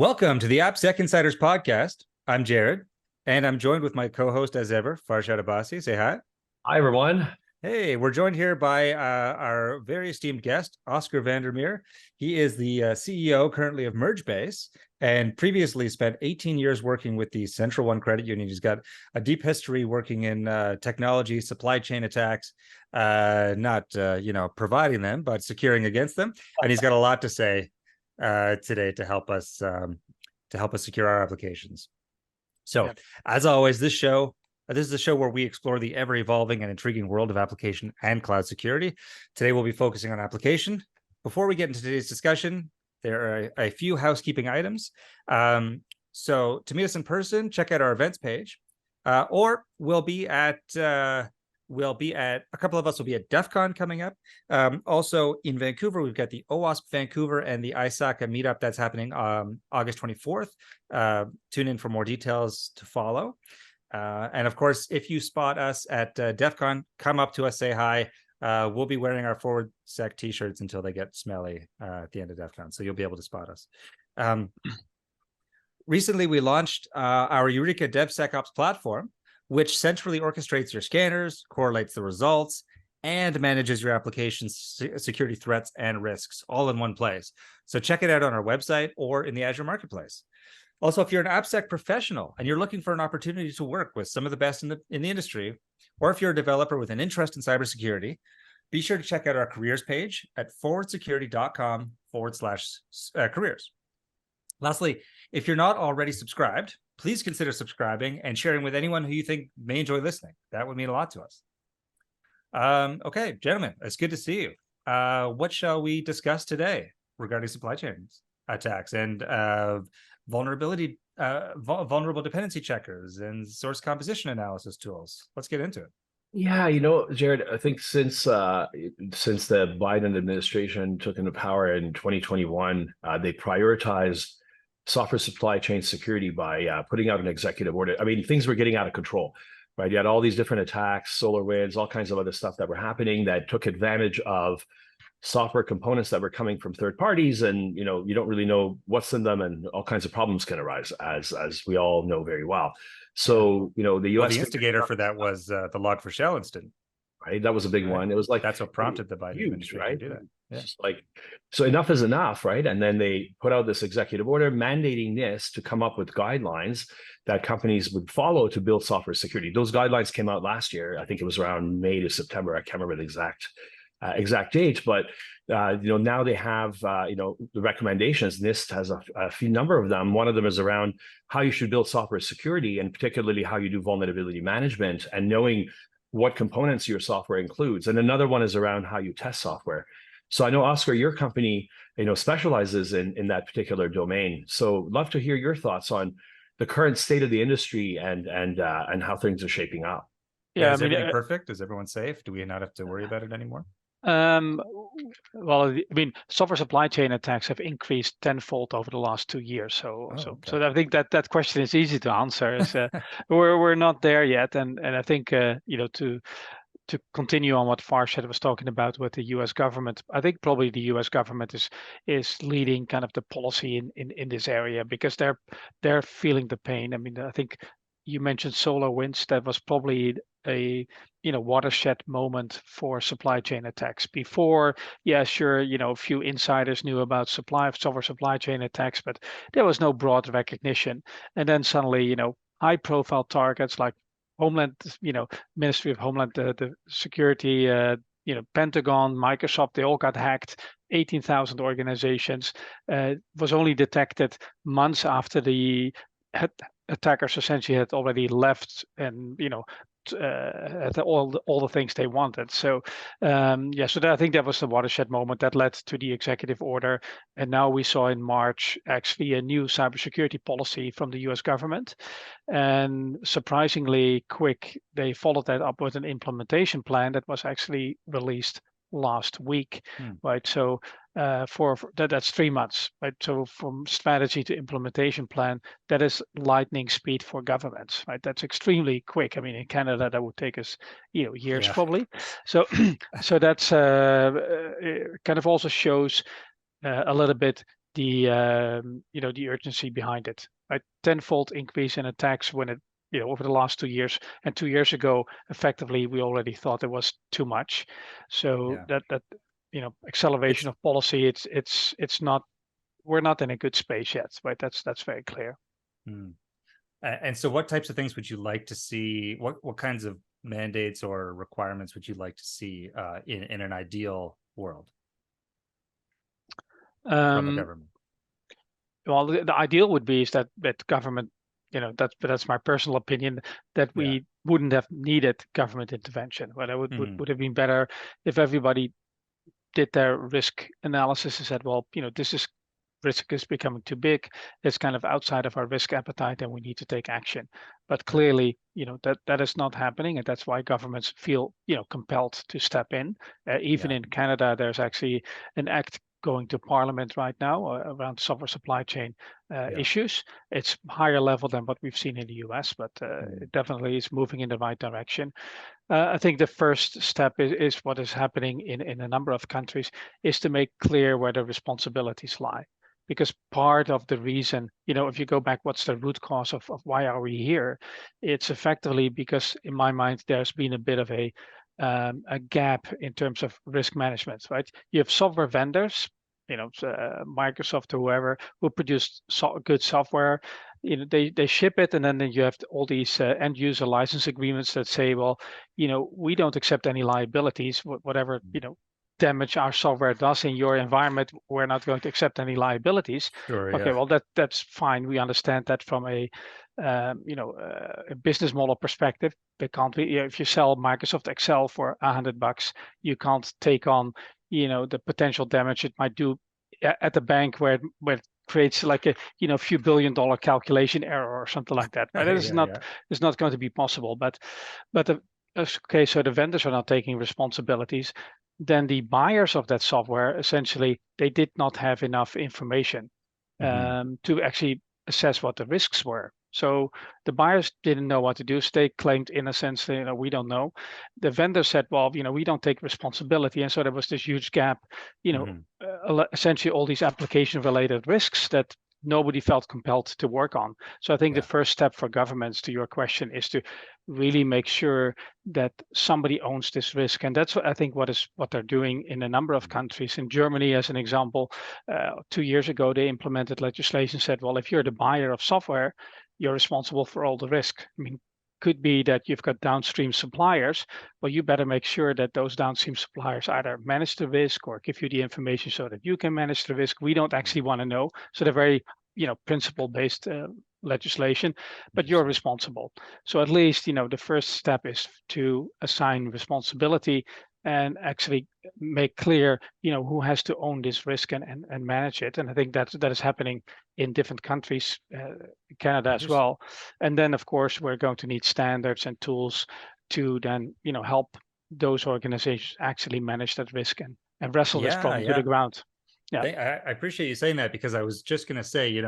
Welcome to the AppSec Insiders Podcast. I'm Jared, and I'm joined with my co-host as ever, Farshad Abbasi. Say hi. Hi, everyone. Hey, we're joined here by our very esteemed guest, Oscar Vandermeer. He is the CEO currently of MergeBase and previously spent 18 years working with the Central One Credit Union. He's got a deep history working in technology, supply chain attacks, not providing them, but securing against them. And he's got a lot to say today to help us secure our applications. So, as always, this is a show where we explore the ever-evolving and intriguing world of application and cloud security. Today, we'll be focusing on application. Before we get into today's discussion, there are a few housekeeping items. So, to meet us in person, check out our events page, or we'll be at a couple of us will be at DEF CON coming up. Also in Vancouver, we've got the OWASP Vancouver and the ISACA meetup that's happening August 24th. Tune in for more details to follow. And of course, if you spot us at DEF CON, come up to us, say hi. We'll be wearing our Forward Sec t-shirts until they get smelly at the end of DEF CON, so you'll be able to spot us. Recently, we launched our Eureka DevSecOps platform, which centrally orchestrates your scanners, correlates the results, and manages your application's security threats and risks all in one place. So check it out on our website or in the Azure Marketplace. Also, if you're an AppSec professional and you're looking for an opportunity to work with some of the best in the industry, or if you're a developer with an interest in cybersecurity, be sure to check out our careers page at forwardsecurity.com/careers. Lastly, if you're not already subscribed, please consider subscribing and sharing with anyone who you think may enjoy listening. That would mean a lot to us. Okay, gentlemen, it's good to see you. What shall we discuss today regarding supply chain attacks and vulnerable dependency checkers and source composition analysis tools? Let's get into it. Yeah, Jared, I think since the Biden administration took into power in 2021, they prioritized software supply chain security by putting out an executive order. I mean, things were getting out of control, right? You had all these different attacks, SolarWinds, all kinds of other stuff that were happening that took advantage of software components that were coming from third parties, and you don't really know what's in them, and all kinds of problems can arise, as we all know very well. So the U.S. the instigator for that was the Log4Shell incident, right? That was a big one. It was like that's what prompted the Biden administration right? to do that. Yeah. So enough is enough, right? And then they put out this executive order mandating NIST to come up with guidelines that companies would follow to build software security. Those guidelines came out last year. I think it was around May to September. I can't remember the exact date, but now they have the recommendations. NIST has a few number of them. One of them is around how you should build software security, and particularly how you do vulnerability management and knowing what components your software includes. And another one is around how you test software. So I know, Oscar, your company specializes in that particular domain. So love to hear your thoughts on the current state of the industry and how things are shaping up. Yeah, is everything perfect? Is everyone safe? Do we not have to worry about it anymore? Well, I mean, software supply chain attacks have increased tenfold over the last 2 years. So I think that question is easy to answer. We're not there yet, and I think to continue on what Farshad was talking about with the U.S. government, I think probably the U.S. government is leading kind of the policy in this area, because they're feeling the pain. I mean, I think you mentioned SolarWinds. That was probably a watershed moment for supply chain attacks. Before, yeah, sure, a few insiders knew about software supply chain attacks, but there was no broad recognition. And then suddenly, high-profile targets like Homeland, Ministry of Homeland the Security, Pentagon, Microsoft, they all got hacked. 18,000 organizations was only detected months after the attackers essentially had already left and had all the things they wanted. So so I think that was the watershed moment that led to the executive order. And now we saw in March actually a new cybersecurity policy from the US government, and surprisingly quick, they followed that up with an implementation plan that was actually released last week, right? So for that's 3 months, right? So from strategy to implementation plan, that is lightning speed for governments, right? That's extremely quick. I mean, in Canada, that would take us, years probably. So, so that's kind of also shows a little bit the the urgency behind it. Right, tenfold increase in attacks when it over the last 2 years, and 2 years ago, effectively, we already thought it was too much. So that acceleration of policy, it's not. We're not in a good space yet, right? That's very clear. And so, what types of things would you like to see? What kinds of mandates or requirements would you like to see in an ideal world from the government? Well, the ideal would be is that government, that's my personal opinion, that we wouldn't have needed government intervention. But it would have been better if everybody did their risk analysis and said, well, this risk is becoming too big. It's kind of outside of our risk appetite, and we need to take action. But clearly, that is not happening, and that's why governments feel compelled to step in. Even in Canada, there's actually an act going to Parliament right now around software supply chain issues. It's higher level than what we've seen in the US, but it definitely is moving in the right direction. I think the first step is what is happening in a number of countries, is to make clear where the responsibilities lie. Because part of the reason, if you go back, what's the root cause of why are we here? It's effectively because, in my mind, there's been a bit of a gap in terms of risk management, right? You have software vendors, Microsoft or whoever, who produce good software. They ship it, and then you have all these end user license agreements that say, well, we don't accept any liabilities, whatever damage our software does in your environment, we're not going to accept any liabilities. Sure, okay, well that's fine. We understand that from a business model perspective. They can't be, if you sell Microsoft Excel for $100, you can't take on the potential damage it might do at the bank where it creates like a few $1 billion calculation error or something like that. Right? It's not going to be possible. But okay, so the vendors are not taking responsibilities. Then the buyers of that software, essentially, they did not have enough information to actually assess what the risks were. So the buyers didn't know what to do. So they claimed, in a sense, we don't know. The vendor said, well, we don't take responsibility. And so there was this huge gap, essentially all these application-related risks that nobody felt compelled to work on. So I think the first step for governments, to your question, is to really make sure that somebody owns this risk. And that's I think what they're doing in a number of countries. In Germany, as an example, 2 years ago, they implemented legislation, said, well, if you're the buyer of software, you're responsible for all the risk. I mean, could be that you've got downstream suppliers. Well, you better make sure that those downstream suppliers either manage the risk or give you the information so that you can manage the risk. We don't actually want to know. So they're very, principle-based legislation, but you're responsible. So at least, the first step is to assign responsibility and actually make clear, who has to own this risk and manage it. And I think that is happening in different countries, Canada as well. And then, of course, we're going to need standards and tools to then, help those organizations actually manage that risk and wrestle this problem to the ground. Yeah, I appreciate you saying that, because I was just going to say,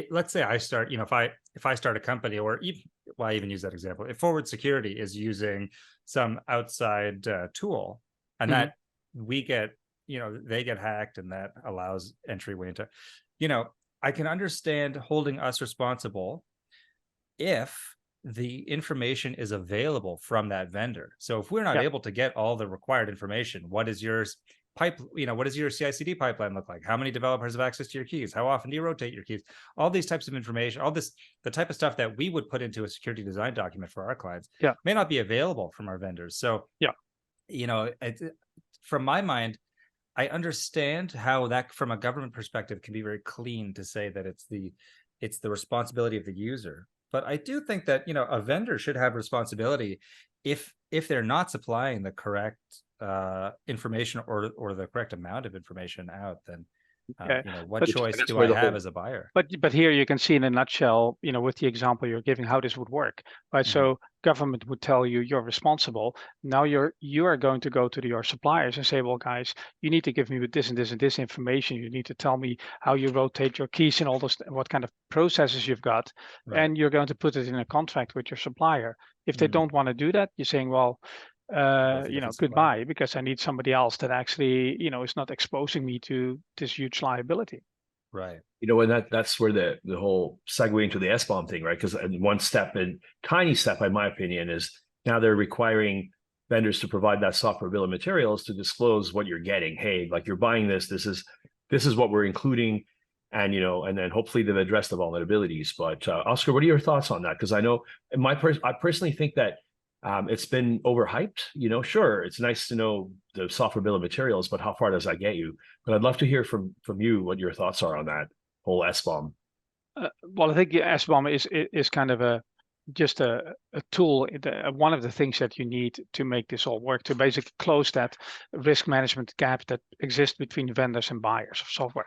let's say I start, if I start a company, or even, I even use that example, if Forward Security is using some outside tool, and that we get, they get hacked, and that allows entryway into, I can understand holding us responsible if the information is available from that vendor. So if we're not able to get all the required information, what is your what does your CI/CD pipeline look like? How many developers have access to your keys? How often do you rotate your keys? All these types of information, the type of stuff that we would put into a security design document for our clients may not be available from our vendors. So, from my mind, I understand how that, from a government perspective, can be very clean to say that it's the responsibility of the user. But I do think that, a vendor should have responsibility if they're not supplying the correct information or the correct amount of information out. Then what choice do I have as a buyer? But here you can see in a nutshell, with the example you're giving, how this would work, right? So government would tell you you're responsible. Now you are going to go to your suppliers and say, well, guys, you need to give me this and this and this information. You need to tell me how you rotate your keys and all those, what kind of processes you've got, and you're going to put it in a contract with your supplier. If they don't want to do that, you're saying, well, goodbye, because I need somebody else that actually, is not exposing me to this huge liability. Right. And that's where the whole segue into the SBOM thing, right? Because one step, and tiny step, in my opinion, is now they're requiring vendors to provide that software bill of materials to disclose what you're getting. Hey, like you're buying this. This is what we're including, and and then hopefully they've addressed the vulnerabilities. But Oscar, what are your thoughts on that? Because I know I personally think that it's been overhyped. Sure, it's nice to know the software bill of materials, but how far does that get you? But I'd love to hear from you what your thoughts are on that whole SBOM. Well, I think SBOM is kind of just a tool, one of the things that you need to make this all work, to basically close that risk management gap that exists between vendors and buyers of software.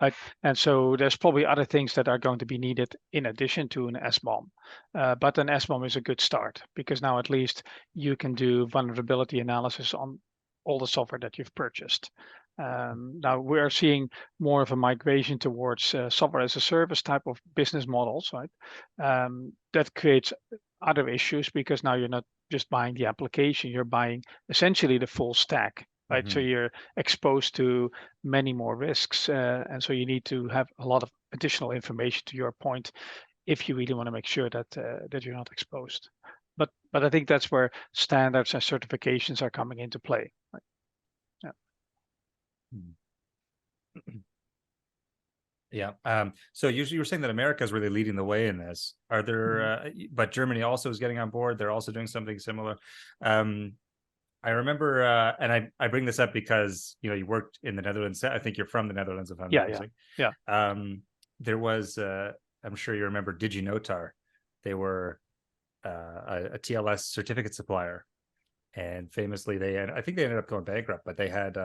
Right? And so there's probably other things that are going to be needed in addition to an SBOM. But an SBOM is a good start, because now at least you can do vulnerability analysis on all the software that you've purchased. Now we're seeing more of a migration towards software as a service type of business models, right? That creates other issues, because now you're not just buying the application, you're buying essentially the full stack, right? So you're exposed to many more risks, and so you need to have a lot of additional information, to your point, if you really want to make sure that that you're not exposed. But I think that's where standards and certifications are coming into play. Right? Yeah. So you were saying that America is really leading the way in this. Are there? But Germany also is getting on board. They're also doing something similar. I remember, and I bring this up because you worked in the Netherlands. I think you're from the Netherlands, if I'm not mistaken. Yeah. There was, I'm sure you remember, DigiNotar. They were a TLS certificate supplier, and famously, I think they ended up going bankrupt, but they had.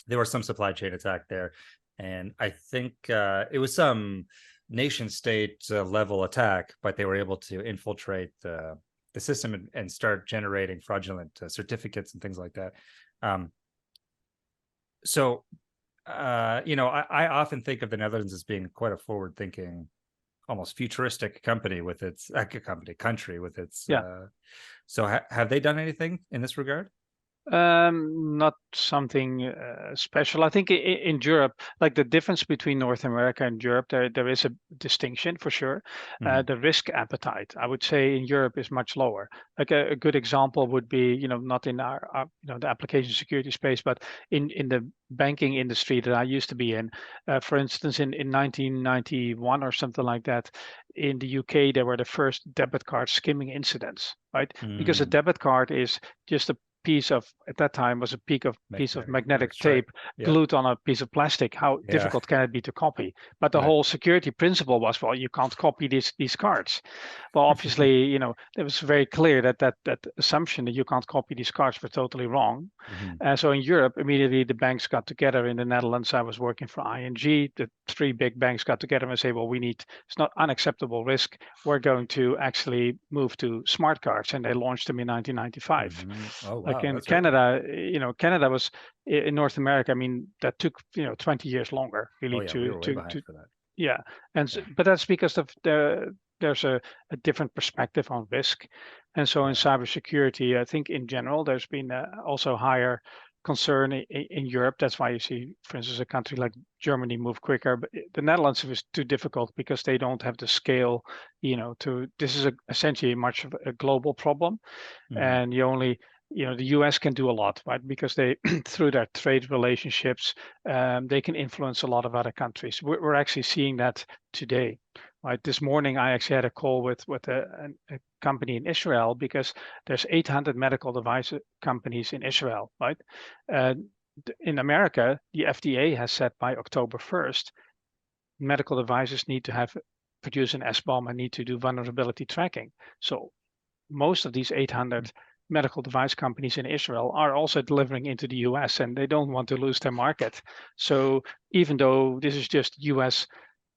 There was some supply chain attack there, and I think it was some nation state level attack, but they were able to infiltrate the system and start generating fraudulent certificates and things like that. So I often think of the Netherlands as being quite a forward thinking, almost futuristic country with its so have they done anything in this regard? Not something special. I think in Europe, like the difference between North America and Europe, there is a distinction for sure. The risk appetite, I would say, in Europe is much lower. Like a good example would be, not in our the application security space, but in the banking industry that I used to be in. For instance, in 1991 or something like that, in the UK, there were the first debit card skimming incidents, right? Because a debit card is just a piece of, at that time, was a piece of magnetic tape glued on a piece of plastic. How difficult can it be to copy? But the whole security principle was, well, you can't copy these cards. Well, obviously, it was very clear that assumption that you can't copy these cards was totally wrong. So in Europe, immediately the banks got together. In the Netherlands, I was working for ING. The three big banks got together and say, well, it's not unacceptable risk. We're going to actually move to smart cards, and they launched them in 1995. Oh, wow. Like in Canada, Canada was in North America. I mean, that took 20 years longer really we were way behind for that. Yeah, but that's because of there's a different perspective on risk, and so in cybersecurity, I think in general there's been also higher concern in Europe. That's why you see, for instance, a country like Germany move quicker, but the Netherlands is too difficult because they don't have the scale. This is essentially much of a global problem, and you only. The US can do a lot, right? Because they, through their trade relationships, they can influence a lot of other countries. We're actually seeing that today, right? This morning, I actually had a call with a company in Israel, because there's 800 medical device companies in Israel, right? In America, the FDA has said by October 1st, medical devices need to produce an SBOM and need to do vulnerability tracking. So most of these 800 medical device companies in Israel are also delivering into the US, and they don't want to lose their market. So even though this is just US,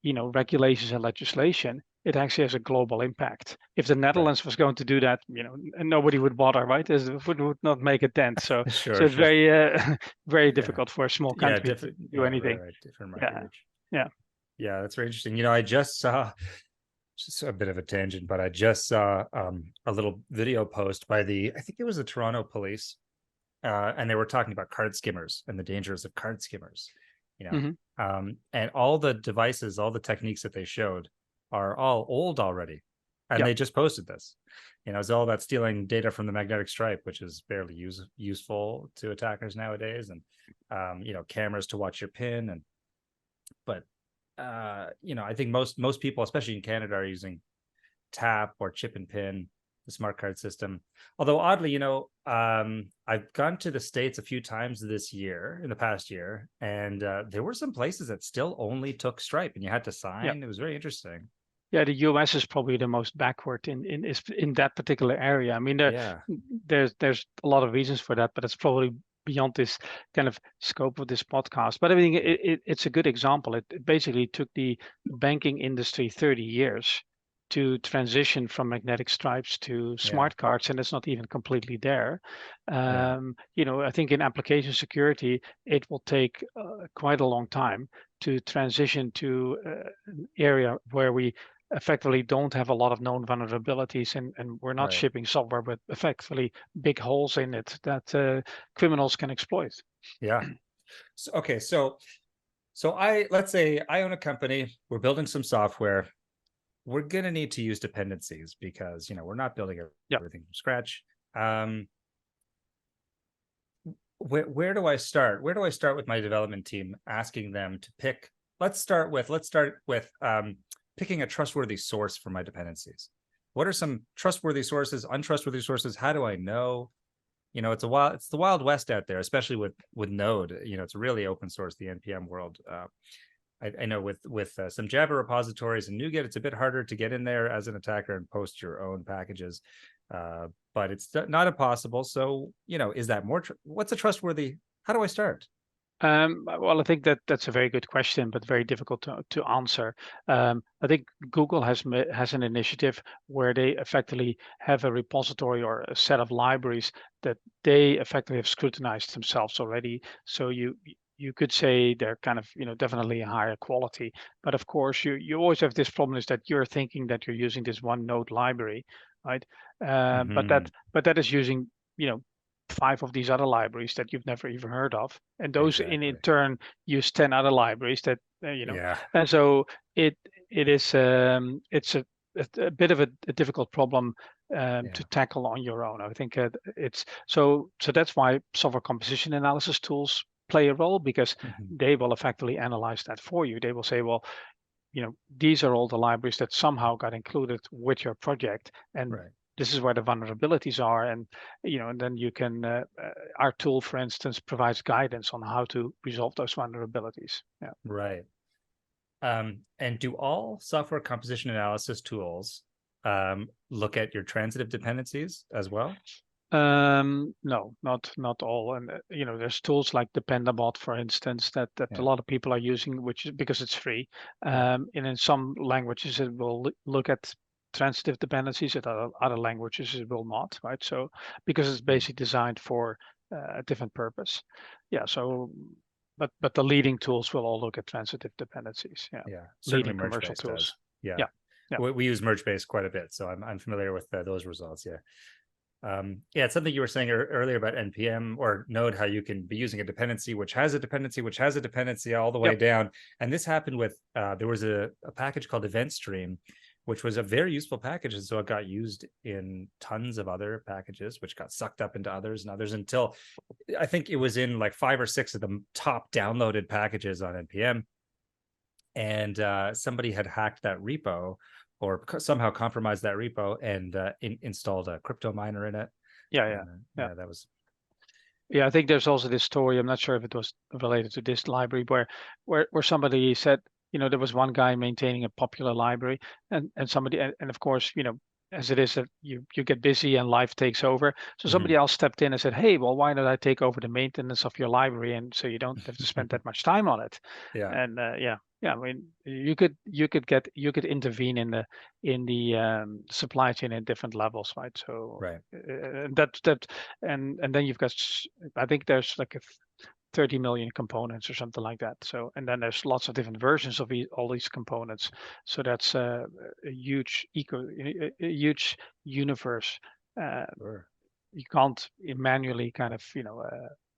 regulations and legislation, it actually has a global impact. If the Netherlands was going to do that, nobody would bother, right? It would not make a dent. So, so it's very, very difficult for a small country to do anything. Right. Different market reach. Yeah, that's very interesting. I just saw. Just a bit of a tangent, but I just saw a little video post by I think it was the Toronto police, and they were talking about card skimmers and the dangers of card skimmers. you know. Mm-hmm. And all the devices, all the techniques that they showed are all old already. And Yeah. they just posted this. It's all about stealing data from the magnetic stripe, which is barely useful to attackers nowadays, and cameras to watch your pin. But I think most people, especially in Canada, are using tap or chip and pin, the smart card system. Although oddly, I've gone to the States a few times in the past year, and there were some places that still only took stripe, and you had to sign. Yeah. It was very interesting. Yeah, the US is probably the most backward in that particular area. I mean, there's a lot of reasons for that, but it's probably beyond this kind of scope of this podcast. But I mean, it's a good example. It basically took the banking industry 30 years to transition from magnetic stripes to smart cards, and it's not even completely there. I think in application security, it will take quite a long time to transition to an area where we effectively don't have a lot of known vulnerabilities, and we're not shipping software with effectively big holes in it that criminals can exploit. Yeah. So let's say I own a company. We're building some software. We're going to need to use dependencies because, we're not building everything from scratch. Where do I start? Where do I start with my development team, asking them to pick? Let's start with picking a trustworthy source for my dependencies. What are some trustworthy sources, untrustworthy sources? How do I know? It's the Wild West out there, especially with Node. It's really open source, the NPM world. I know with some Java repositories and NuGet, it's a bit harder to get in there as an attacker and post your own packages, but it's not impossible. So, is that what's a trustworthy? How do I start? Well, I think that's a very good question, but very difficult to answer. I think Google has an initiative where they effectively have a repository or a set of libraries that they effectively have scrutinized themselves already. So you could say they're kind of definitely a higher quality, but of course you always have this problem is that you're thinking that you're using this one node library, right? But that is using 5 of these other libraries that you've never even heard of, and those in turn use 10 other libraries that and so it's a bit of a difficult problem to tackle on your own. I think it's so that's why software composition analysis tools play a role, because they will effectively analyze that for you. They will say, well, these are all the libraries that somehow got included with your project, and this is where the vulnerabilities are, and and then you can our tool, for instance, provides guidance on how to resolve those vulnerabilities. And do all software composition analysis tools look at your transitive dependencies as well? No, not all. And there's tools like Dependabot, for instance, that a lot of people are using, which is because it's free. And in some languages it will look at transitive dependencies, at other languages it will not, right? So because it's basically designed for a different purpose. So but the leading tools will all look at transitive dependencies. Certainly leading commercial tools does. We use MergeBase quite a bit, so I'm familiar with those results. It's something you were saying earlier about NPM or Node, how you can be using a dependency which has a dependency which has a dependency all the way down. And this happened with there was a package called Event Stream, which was a very useful package, and so it got used in tons of other packages, which got sucked up into others and others, until I think it was in like 5 or 6 of the top downloaded packages on NPM. And somebody had hacked that repo or somehow compromised that repo and installed a crypto miner in it. That was. I think there's also this story. I'm not sure if it was related to this library, where somebody said, there was one guy maintaining a popular library, and somebody, and of course, as it is that you get busy and life takes over. So somebody else stepped in and said, hey, well, why don't I take over the maintenance of your library, and so you don't have to spend that much time on it. And I mean, you could intervene in the supply chain at different levels, right? So and then you've got, I think there's like 30 million components or something like that. So, and then there's lots of different versions of all these components. So that's a huge huge universe. You can't manually kind of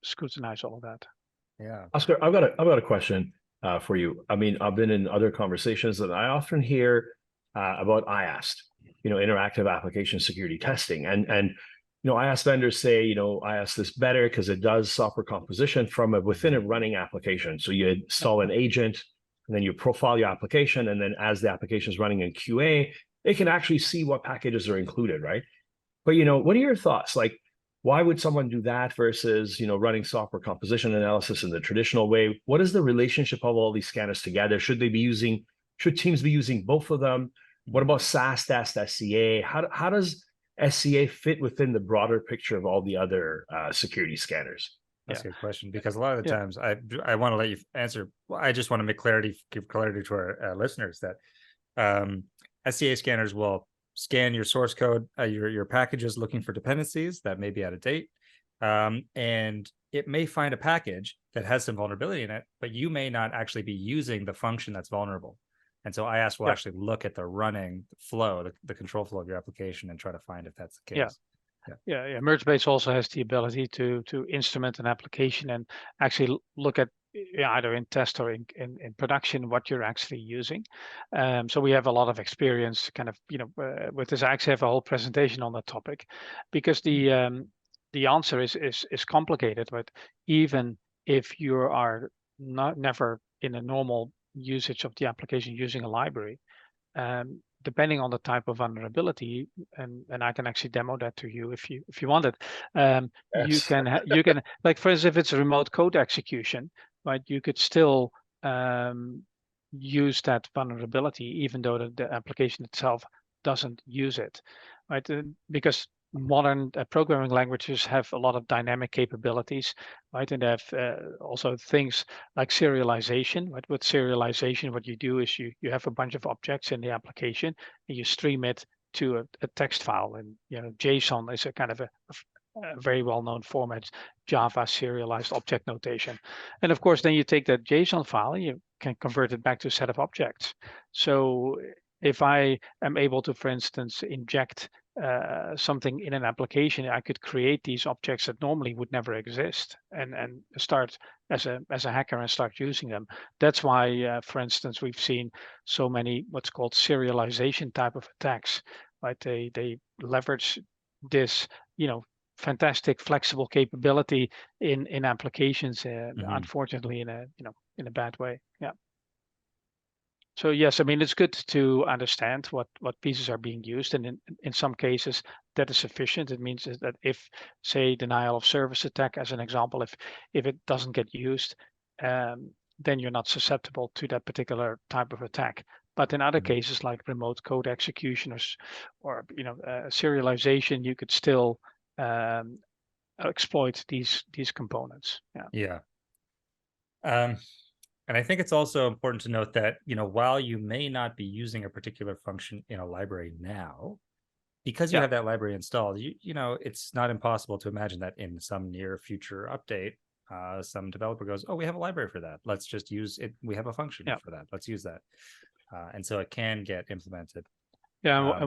scrutinize all of that. Yeah. Oscar, I've got a question for you. I mean, I've been in other conversations and I often hear about IAST, interactive application security testing. And IAST vendors say, IAST is better because it does software composition from within a running application. So you install an agent and then you profile your application. And then as the application is running in QA, it can actually see what packages are included, right? But, what are your thoughts? Like, why would someone do that versus, running software composition analysis in the traditional way? What is the relationship of all these scanners together? Should teams be using both of them? What about SaaS test, SCA? How does SCA fit within the broader picture of all the other security scanners? That's a good question, because a lot of the times I want to let you answer. I just want to give clarity to our listeners that SCA scanners will scan your source code, your packages looking for dependencies that may be out of date. And it may find a package that has some vulnerability in it, but you may not actually be using the function that's vulnerable. And so IAST will actually look at the running flow, the control flow of your application, and try to find if that's the case. Yeah. MergeBase also has the ability to instrument an application and actually look at either in test or in production what you're actually using. So we have a lot of experience kind of, with this. I actually have a whole presentation on that topic, because the answer is complicated. But even if you are never in a normal usage of the application using a library, depending on the type of vulnerability, and I can actually demo that to you if you want it. You can like, for instance, if it's a remote code execution, right? You could still use that vulnerability even though the application itself doesn't use it, right? Because modern programming languages have a lot of dynamic capabilities, right? And they have also things like serialization, right? With serialization, what you do is you have a bunch of objects in the application and you stream it to a text file. And, JSON is a kind of a very well-known format, Java serialized object notation. And of course, then you take that JSON file and you can convert it back to a set of objects. So if I am able to, for instance, inject something in an application, I could create these objects that normally would never exist and start as a hacker and start using them. That's why, for instance, we've seen so many what's called serialization type of attacks, right? They leverage this, fantastic flexible capability in applications, unfortunately in a bad way. Yeah. So yes, I mean, it's good to understand what pieces are being used, and in some cases that is sufficient. It means that if, say, denial of service attack as an example, if it doesn't get used, then you're not susceptible to that particular type of attack. But in other cases, like remote code execution or serialization, you could still exploit these components. Yeah. And I think it's also important to note that, while you may not be using a particular function in a library now, because you have that library installed, it's not impossible to imagine that in some near future update, some developer goes, oh, we have a library for that. Let's just use it. We have a function for that. Let's use that. And so it can get implemented. Yeah.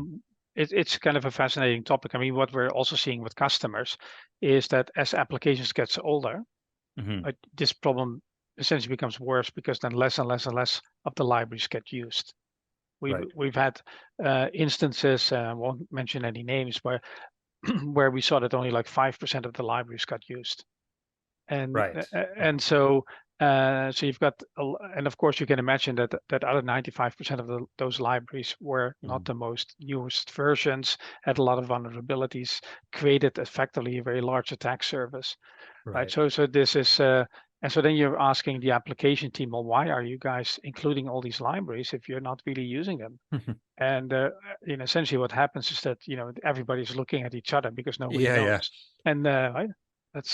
It's kind of a fascinating topic. I mean, what we're also seeing with customers is that as applications gets older, this problem essentially becomes worse, because then less and less and less of the libraries get used. We've had instances, won't mention any names, where we saw that only like 5% of the libraries got used, and so you've got, and of course you can imagine that other 95% of those libraries were not the most newest versions, had a lot of vulnerabilities, created effectively a very large attack surface, right? So this is. And so then you're asking the application team, well, why are you guys including all these libraries if you're not really using them? And essentially what happens is that, everybody's looking at each other because nobody knows. And well,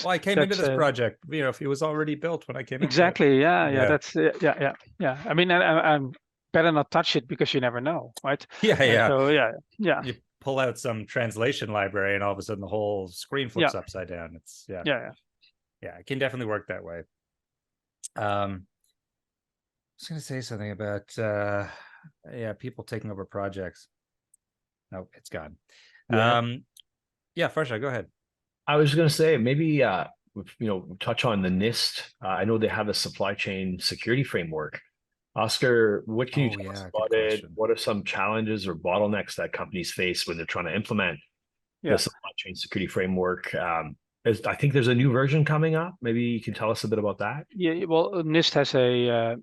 I came into this project, if it was already built when I came exactly, into it. That's yeah. I mean, I'm better not touch it because you never know, right? So you pull out some translation library and all of a sudden the whole screen flips upside down. It's it can definitely work that way. I was going to say something about people taking over projects. Nope, it's gone. Farsha, go ahead. I was going to say maybe touch on the NIST. I know they have a supply chain security framework. Oscar, what can you tell us about it? What are some challenges or bottlenecks that companies face when they're trying to implement the supply chain security framework? I think there's a new version coming up. Maybe you can tell us a bit about that. Yeah, well, NIST has a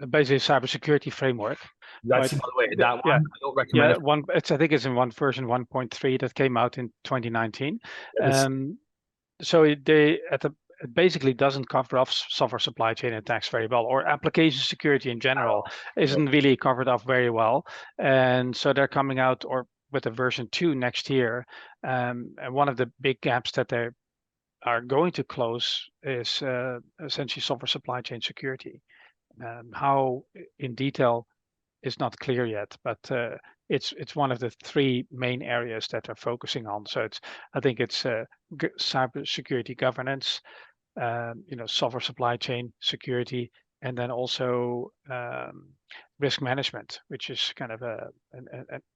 basically cybersecurity framework. That's, by the way, that one. I don't recommend it. I think it's in version 1.3 that came out in 2019. So it basically doesn't cover off software supply chain attacks very well, or application security in general isn't really covered off very well. And so they're coming out with a version 2 next year. And one of the big gaps that they are going to close is essentially software supply chain security. How in detail is not clear yet, but it's one of the 3 main areas that they're focusing on. So I think it's cybersecurity governance, software supply chain security, and then also risk management, which is kind of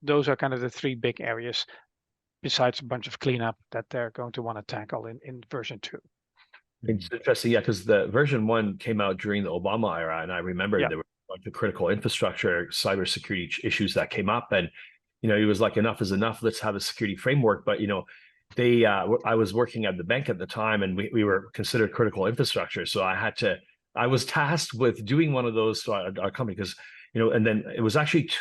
those are kind of the 3 big areas, besides a bunch of cleanup that they're going to want to tackle in version 2. It's interesting, because the version 1 came out during the Obama era, and I remember there were a bunch of critical infrastructure, cybersecurity issues that came up, and he was like, enough is enough. Let's have a security framework. But I was working at the bank at the time, and we were considered critical infrastructure, so I was tasked with doing one of those to our company, because and then it was actually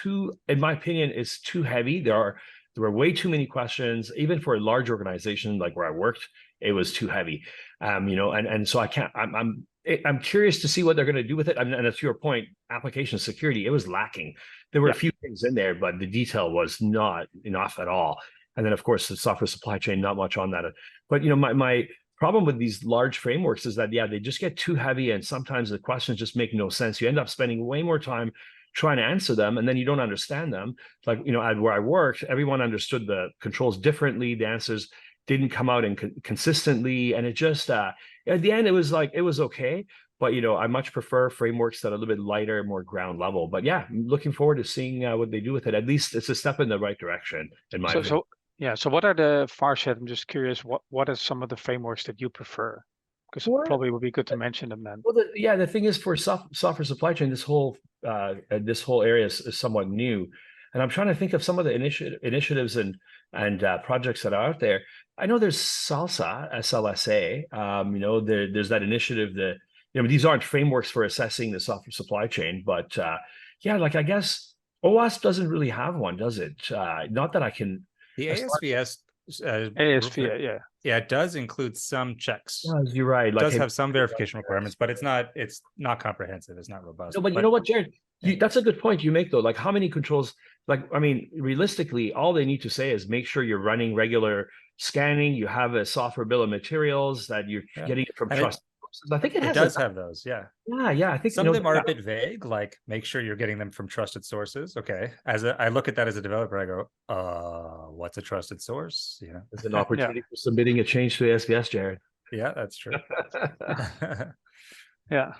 in my opinion, it's too heavy. There were way too many questions, even for a large organization like where I worked. It was too heavy, and so I can't. I'm curious to see what they're going to do with it. And to your point, application security, it was lacking. There were a few things in there, but the detail was not enough at all. And then, of course, the software supply chain, not much on that. But my problem with these large frameworks is that they just get too heavy, and sometimes the questions just make no sense. You end up spending way more time trying to answer them, and then you don't understand them. Like where I worked, everyone understood the controls differently. The answers didn't come out consistently, and it just at the end it was okay. But I much prefer frameworks that are a little bit lighter, more ground level. But I'm looking forward to seeing what they do with it. At least it's a step in the right direction, in my opinion. So what are the Farshad? I'm just curious. What are some of the frameworks that you prefer? Because it probably would be good to mention them then. Well, the thing is, for software supply chain, this whole area is somewhat new, and I'm trying to think of some of the initiatives and projects that are out there. I know there's SLSA. There's that initiative that these aren't frameworks for assessing the software supply chain, but I guess OWASP doesn't really have one, does it? Not that I can. The ASVS. It does include some checks. Yes, you're right. It does have some verification requirements, but it's not comprehensive. It's not robust. No, but you know what, Jared? That's a good point you make, though. Like, how many controls? Realistically, all they need to say is make sure you're running regular scanning. You have a software bill of materials that you're getting it from trusted sources. I think it does have those. Yeah. I think some of them are a bit vague. Like, make sure you're getting them from trusted sources. Okay. I look at that as a developer, I go, what's a trusted source? There's an opportunity for submitting a change to ASVS, Jared. Yeah, that's true. Yeah.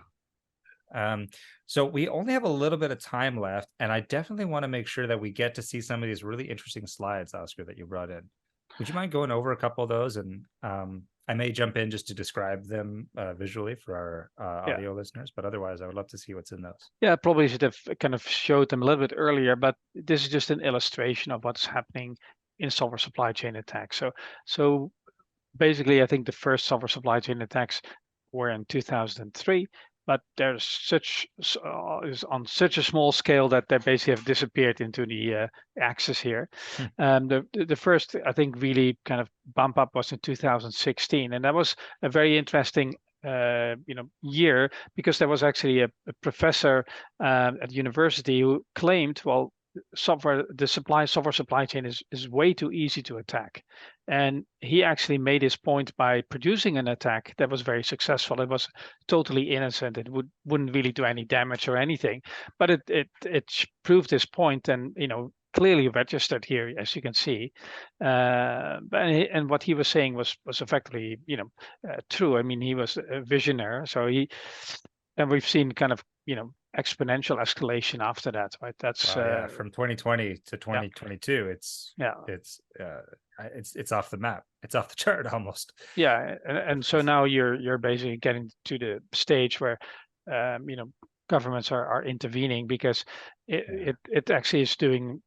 So we only have a little bit of time left, and I definitely want to make sure that we get to see some of these really interesting slides, Oscar, that you brought in. Would you mind going over a couple of those? And I may jump in just to describe them visually for our audio listeners, but otherwise I would love to see what's in those. Yeah, probably should have kind of showed them a little bit earlier, but this is just an illustration of what's happening in software supply chain attacks. So basically, I think the first software supply chain attacks were in 2003. But there's is on such a small scale that they basically have disappeared into the axis here. The first, I think, really kind of bump up was in 2016, and that was a very interesting year, because there was actually a professor at university who claimed, well, software supply chain is way too easy to attack. And he actually made his point by producing an attack that was very successful. It was totally innocent. It wouldn't really do any damage or anything, but it proved his point, and clearly registered here, as you can see. And what he was saying was effectively true. I mean, he was a visionary. And we've seen kind of exponential escalation after that, right? That's from 2020 to 2022, it's off the map. It's off the chart almost. Yeah, and so now you're basically getting to the stage where governments are intervening, because it actually is doing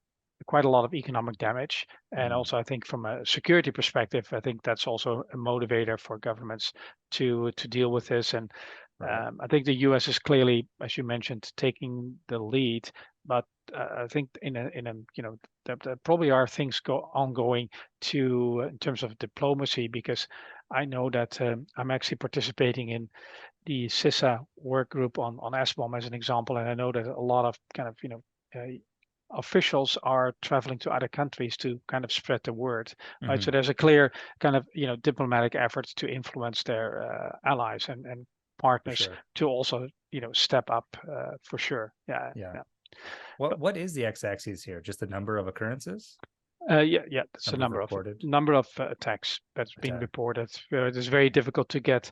quite a lot of economic damage. And also, I think from a security perspective, I think that's also a motivator for governments to deal with this. And I think the US is clearly, as you mentioned, taking the lead. But I think there probably are things ongoing in terms of diplomacy, because I know that I'm actually participating in the CISA work group on SBOM as an example, and I know that a lot of kind of officials are traveling to other countries to kind of spread the word, right? So there's a clear kind of diplomatic effort to influence their allies and partners to also step up for sure. Yeah. What is the x-axis here? Just the number of occurrences? It's the number of attacks that's been reported. It's very difficult to get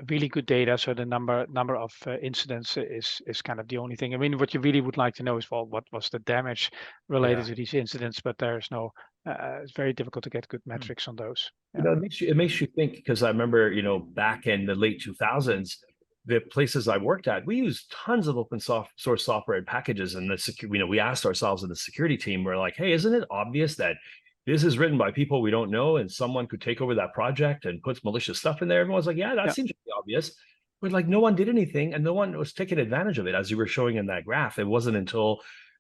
really good data, so the number of incidents is kind of the only thing. I mean, what you really would like to know is, well, what was the damage related to these incidents? But there's no. It's very difficult to get good metrics on those. Yeah. It makes you think, because I remember back in the late 2000s, the places I worked at, we used tons of open source software and packages, and we asked ourselves in the security team, we're like, hey, isn't it obvious that this is written by people we don't know, and someone could take over that project and put malicious stuff in there? Everyone's like, yeah, that seems to be obvious. But like, no one did anything, and no one was taking advantage of it, as you were showing in that graph. It wasn't until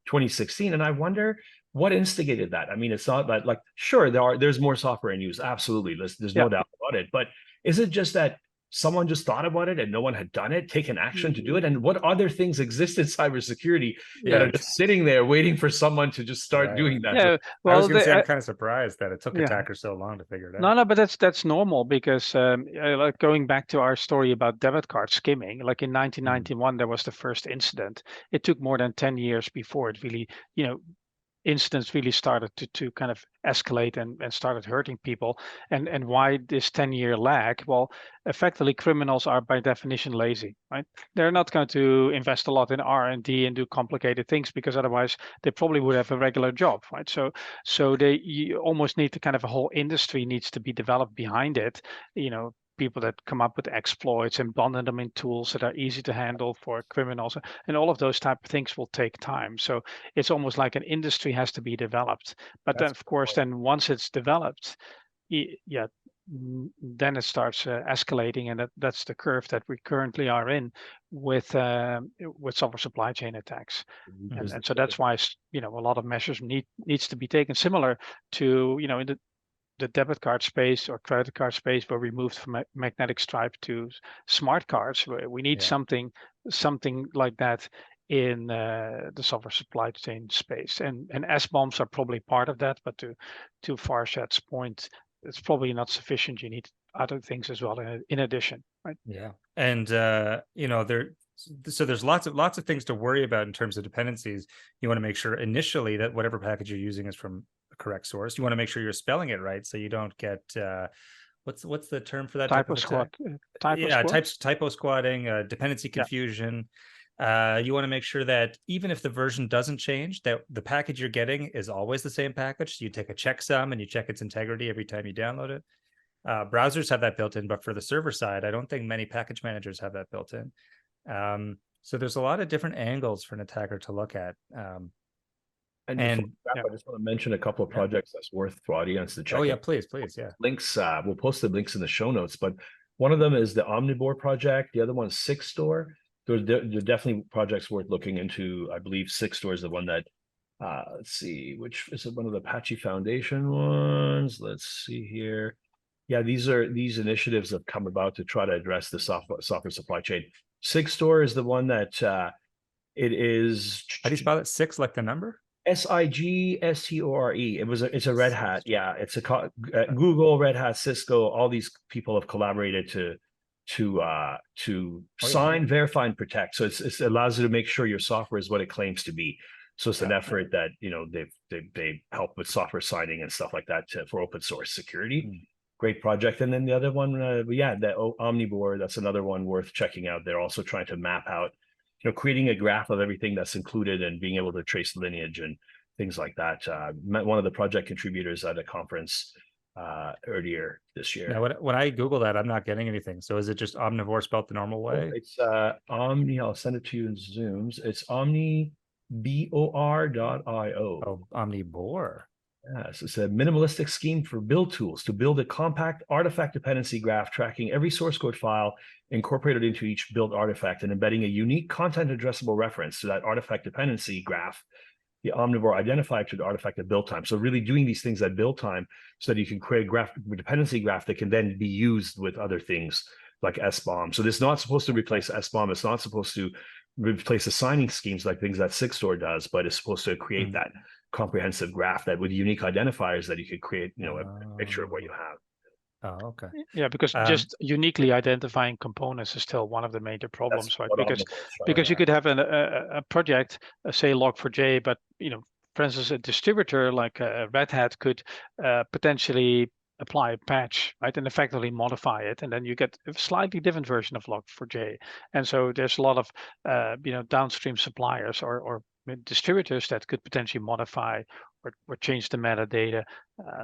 2016. And I wonder what instigated that. I mean, it's not that, like, sure, there's more software in use. Absolutely. There's no doubt about it. But is it just that someone just thought about it and no one had done it, taken action to do it? And what other things exist in cybersecurity that are just sitting there waiting for someone to just start doing that? Yeah, well, I was going to say, I'm kind of surprised that it took attackers so long to figure it out. No, but that's normal, because like going back to our story about debit card skimming, like in 1991, there was the first incident. It took more than 10 years before it really, incidents really started to kind of escalate and started hurting people. And why this 10-year lag? Well, effectively, criminals are by definition lazy, right? They're not going to invest a lot in R&D and do complicated things, because otherwise they probably would have a regular job, right? So you almost need to kind of, a whole industry needs to be developed behind it, people that come up with exploits and bundle them in tools that are easy to handle for criminals, and all of those type of things will take time. So it's almost like an industry has to be developed. But then, of course, then once it's developed, then it starts escalating, and that's the curve that we currently are in with software supply chain attacks. And so that's why a lot of measures needs to be taken, similar to in the debit card space or credit card space, where we moved from magnetic stripe to smart cards. We need something like that in the software supply chain space, and SBOMs are probably part of that. But to Farshad's point, it's probably not sufficient. You need other things as well in addition, right? Yeah, and so there's lots of things to worry about in terms of dependencies. You want to make sure initially that whatever package you're using is from a correct source. You want to make sure you're spelling it right, so you don't get what's the term for that? Typo squat. Typo squatting, dependency confusion. You want to make sure that even if the version doesn't change, that the package you're getting is always the same package. So you take a checksum and you check its integrity every time you download it. Browsers have that built in, but for the server side, I don't think many package managers have that built in. So there's a lot of different angles for an attacker to look at. I just want to mention a couple of projects that's worth for audience to check. Oh yeah, please, yeah. Links, we'll post the links in the show notes, but one of them is the Omnivore project. The other one is Sixstore. They're definitely projects worth looking into. I believe Sixstore is the one that, let's see, which is it, one of the Apache Foundation ones. Let's see here. Yeah, these initiatives have come about to try to address the software supply chain. Sixstore is the one that it is. How do you spell it? Six, like the number? SIGSTORE. It's a Red Hat. Yeah, it's a Google, Red Hat, Cisco. All these people have collaborated to sign, verify, and protect. So it allows you to make sure your software is what it claims to be. So it's an effort that they help with software signing and stuff like that for open source security. Great project. And then the other one, the Omnivore, that's another one worth checking out. They're also trying to map out creating a graph of everything that's included and being able to trace lineage and things like that. Met one of the project contributors at a conference earlier this year. Now, when I Google that, I'm not getting anything. So is it just omnivore spelled the normal way? It's Omni. I'll send it to you in Zooms. It's omnibor.io. Oh, omnivore. Yes, it's a minimalistic scheme for build tools to build a compact artifact dependency graph tracking every source code file incorporated into each built artifact and embedding a unique content addressable reference to that artifact dependency graph, the omnivore identifier to the artifact at build time. So really doing these things at build time so that you can create a dependency graph that can then be used with other things like SBOM. So this is not supposed to replace SBOM. It's not supposed to replace assigning schemes like things that Sigstore does, but it's supposed to create that comprehensive graph that with unique identifiers that you could create, a picture of what you have. Oh, okay. Yeah, because just uniquely identifying components is still one of the major problems, right? Because you could have a project, say Log4j, but for instance, a distributor like Red Hat could potentially apply a patch, right, and effectively modify it, and then you get a slightly different version of Log4j. And so there's a lot of downstream suppliers or distributors that could potentially modify or change the metadata.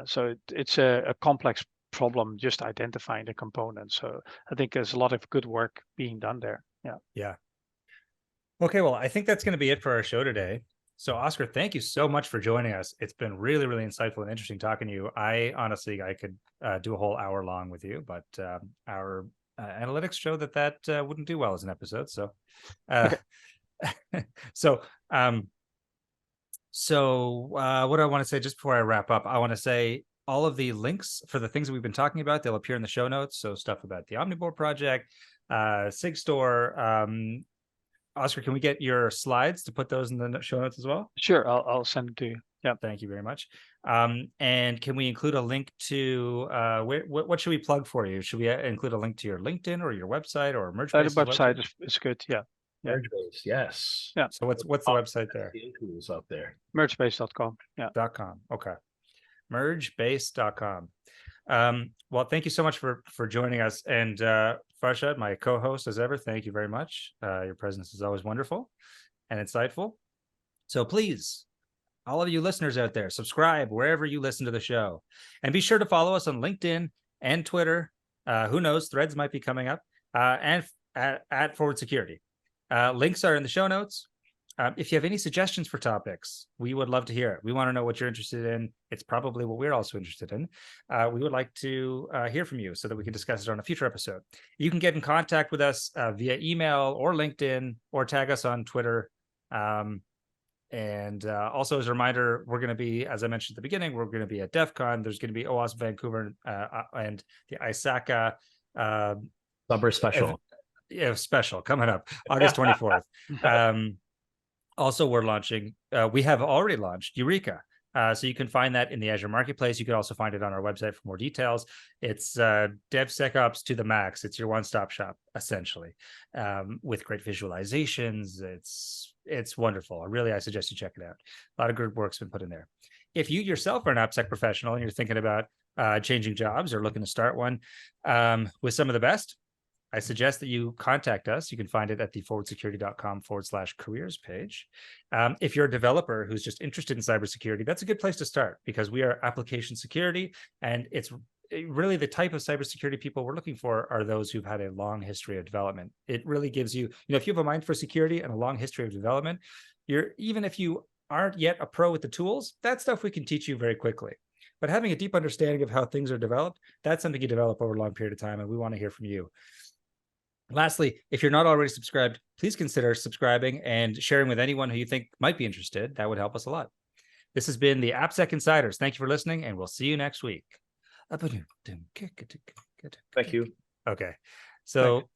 So it's a complex problem just identifying the components. So I think there's a lot of good work being done there. Yeah. Okay, well, I think that's going to be it for our show today. So Oscar, thank you so much for joining us. It's been really, really insightful and interesting talking to you. I could do a whole hour long with you, but our analytics show that wouldn't do well as an episode. So what do I want to say just before I wrap up? I want to say all of the links for the things that we've been talking about, they'll appear in the show notes. So stuff about the Omnivore project, Sigstore. Oscar, can we get your slides to put those in the show notes as well? Sure, I'll send it to you. Yeah. Thank you very much. And can we include a link to what should we plug for you? Should we include a link to your LinkedIn or your website or MergeBase? The website is good. Yeah. MergeBase, yes. Yeah. So what's the website there? Tools up there. MergeBase.com. Yeah. .com. Okay. MergeBase.com. Well, thank you so much for joining us. And Farshad, my co-host as ever, thank you very much. Your presence is always wonderful and insightful. So please, all of you listeners out there, subscribe wherever you listen to the show. And be sure to follow us on LinkedIn and Twitter. Who knows, Threads might be coming up. And at Forward Security. Links are in the show notes. If you have any suggestions for topics, we would love to hear it. We want to know what you're interested in. It's probably what we're also interested in. We would like to hear from you so that we can discuss it on a future episode. You can get in contact with us via email or LinkedIn or tag us on Twitter. And also as a reminder, we're going to be, as I mentioned at the beginning, we're going to be at DEF CON. There's going to be OWASP Vancouver and the ISACA Summer special. Special coming up August 24th. Also, we're launching, we have already launched Eureka. So you can find that in the Azure Marketplace. You can also find it on our website for more details. It's DevSecOps to the max. It's your one-stop shop, essentially, with great visualizations. It's wonderful. I suggest you check it out. A lot of good work's been put in there. If you yourself are an AppSec professional and you're thinking about changing jobs or looking to start one with some of the best, I suggest that you contact us. You can find it at the forwardsecurity.com/careers page. If you're a developer who's just interested in cybersecurity, that's a good place to start because we are application security. And it's really the type of cybersecurity people we're looking for are those who've had a long history of development. It really gives you, if you have a mind for security and a long history of development, even if you aren't yet a pro with the tools, that stuff we can teach you very quickly. But having a deep understanding of how things are developed, that's something you develop over a long period of time. And we want to hear from you. Lastly, if you're not already subscribed, please consider subscribing and sharing with anyone who you think might be interested. That would help us a lot. This has been the AppSec Insiders. Thank you for listening, and we'll see you next week. Thank you. Okay. So